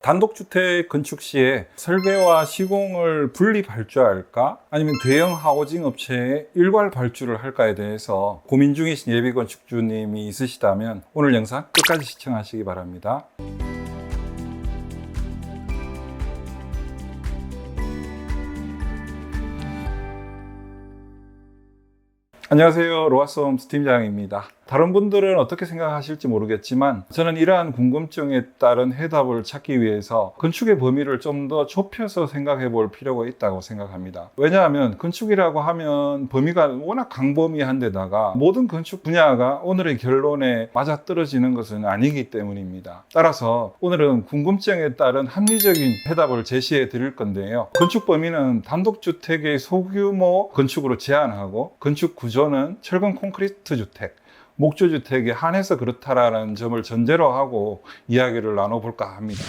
단독주택 건축 시에 설계와 시공을 분리 발주할까? 아니면 대형 하우징 업체에 일괄 발주를 할까에 대해서 고민 중이신 예비건축주님이 있으시다면 오늘 영상 끝까지 시청하시기 바랍니다. 안녕하세요. 로아스홈스 팀장입니다. 다른 분들은 어떻게 생각하실지 모르겠지만 저는 이러한 궁금증에 따른 해답을 찾기 위해서 건축의 범위를 좀 더 좁혀서 생각해 볼 필요가 있다고 생각합니다. 왜냐하면 건축이라고 하면 범위가 워낙 광범위한데다가 모든 건축 분야가 오늘의 결론에 맞아떨어지는 것은 아니기 때문입니다. 따라서 오늘은 궁금증에 따른 합리적인 해답을 제시해 드릴 건데요. 건축 범위는 단독주택의 소규모 건축으로 제한하고 건축 구조는 철근 콘크리트 주택, 목조주택에 한해서 그렇다라는 점을 전제로 하고 이야기를 나눠볼까 합니다.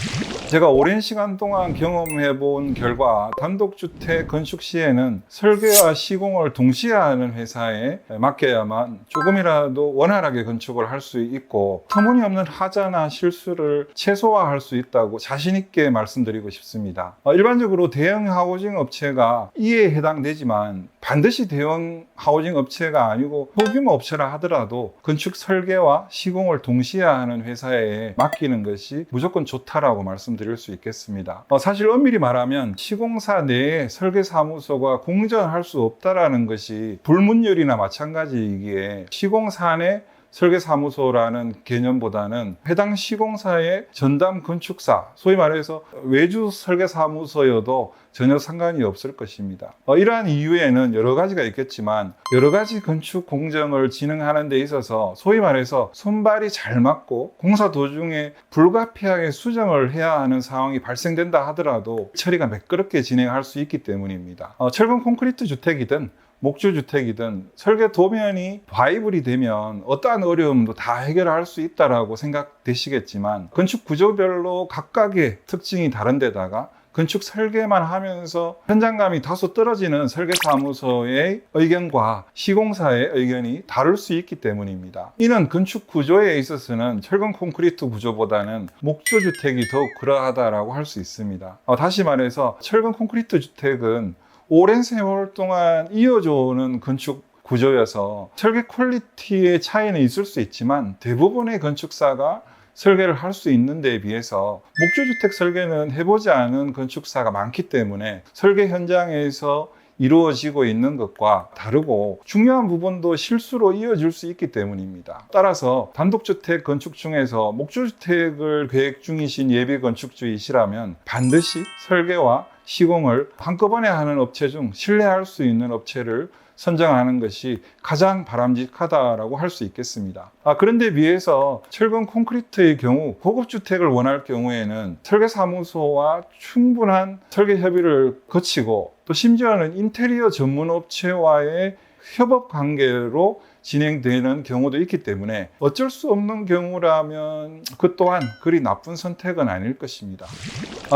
제가 오랜 시간 동안 경험해 본 결과 단독주택 건축 시에는 설계와 시공을 동시에 하는 회사에 맡겨야만 조금이라도 원활하게 건축을 할 수 있고 터무니없는 하자나 실수를 최소화할 수 있다고 자신 있게 말씀드리고 싶습니다. 일반적으로 대형 하우징 업체가 이에 해당되지만 반드시 대형 하우징 업체가 아니고 소규모 업체라 하더라도 건축 설계와 시공을 동시에 하는 회사에 맡기는 것이 무조건 좋다라고 말씀드릴 수 있겠습니다. 사실 엄밀히 말하면 시공사 내에 설계사무소가 공존할 수 없다라는 것이 불문율이나 마찬가지이기에 시공사 내 설계사무소라는 개념보다는 해당 시공사의 전담 건축사, 소위 말해서 외주 설계사무소여도 전혀 상관이 없을 것입니다. 이러한 이유에는 여러 가지가 있겠지만 여러 가지 건축 공정을 진행하는 데 있어서 소위 말해서 손발이 잘 맞고 공사 도중에 불가피하게 수정을 해야 하는 상황이 발생된다 하더라도 처리가 매끄럽게 진행할 수 있기 때문입니다. 철근 콘크리트 주택이든 목조주택이든 설계 도면이 바이블이 되면 어떠한 어려움도 다 해결할 수 있다고 생각되시겠지만 건축 구조별로 각각의 특징이 다른데다가 건축 설계만 하면서 현장감이 다소 떨어지는 설계사무소의 의견과 시공사의 의견이 다를 수 있기 때문입니다. 이는 건축 구조에 있어서는 철근 콘크리트 구조보다는 목조주택이 더욱 그러하다라고 할 수 있습니다. 다시 말해서 철근 콘크리트 주택은 오랜 세월 동안 이어져 오는 건축 구조여서 설계 퀄리티의 차이는 있을 수 있지만 대부분의 건축사가 설계를 할 수 있는 데에 비해서 목조주택 설계는 해보지 않은 건축사가 많기 때문에 설계 현장에서 이루어지고 있는 것과 다르고 중요한 부분도 실수로 이어질 수 있기 때문입니다. 따라서 단독주택 건축 중에서 목조주택을 계획 중이신 예비건축주이시라면 반드시 설계와 시공을 한꺼번에 하는 업체 중 신뢰할 수 있는 업체를 선정하는 것이 가장 바람직하다고 할 수 있겠습니다. 그런데 비해서 철근 콘크리트의 경우 고급주택을 원할 경우에는 설계사무소와 충분한 설계 협의를 거치고 또 심지어는 인테리어 전문 업체와의 협업 관계로 진행되는 경우도 있기 때문에 어쩔 수 없는 경우라면 그 또한 그리 나쁜 선택은 아닐 것입니다.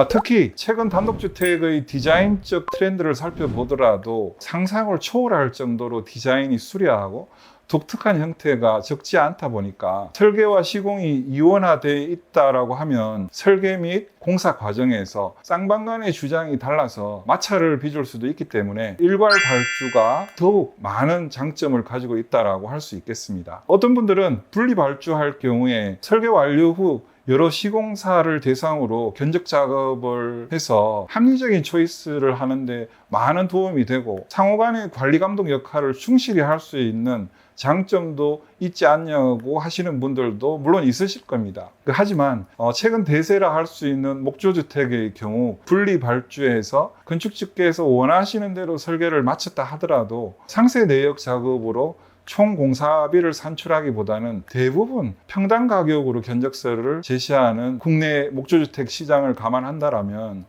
특히 최근 단독주택의 디자인적 트렌드를 살펴보더라도 상상을 초월할 정도로 디자인이 수려하고 독특한 형태가 적지 않다 보니까 설계와 시공이 이원화되어 있다라고 하면 설계 및 공사 과정에서 쌍방간의 주장이 달라서 마찰을 빚을 수도 있기 때문에 일괄 발주가 더욱 많은 장점을 가지고 있다라고 할 수 있겠습니다. 어떤 분들은 분리 발주할 경우에 설계 완료 후 여러 시공사를 대상으로 견적 작업을 해서 합리적인 초이스를 하는데 많은 도움이 되고 상호 간의 관리 감독 역할을 충실히 할 수 있는 장점도 있지 않냐고 하시는 분들도 물론 있으실 겁니다. 하지만 최근 대세라 할 수 있는 목조주택의 경우 분리 발주해서 건축주께서 원하시는 대로 설계를 마쳤다 하더라도 상세 내역 작업으로 총 공사비를 산출하기보다는 대부분 평당 가격으로 견적서를 제시하는 국내 목조주택 시장을 감안한다라면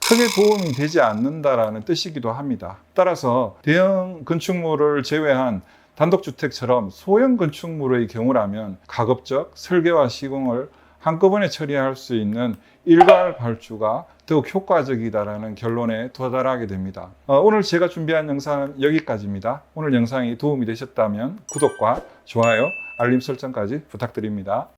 크게 도움이 되지 않는다라는 뜻이기도 합니다. 따라서 대형 건축물을 제외한 단독주택처럼 소형 건축물의 경우라면 가급적 설계와 시공을 한꺼번에 처리할 수 있는 일괄 발주가 더욱 효과적이다라는 결론에 도달하게 됩니다. 오늘 제가 준비한 영상은 여기까지입니다. 오늘 영상이 도움이 되셨다면 구독과 좋아요, 알림 설정까지 부탁드립니다.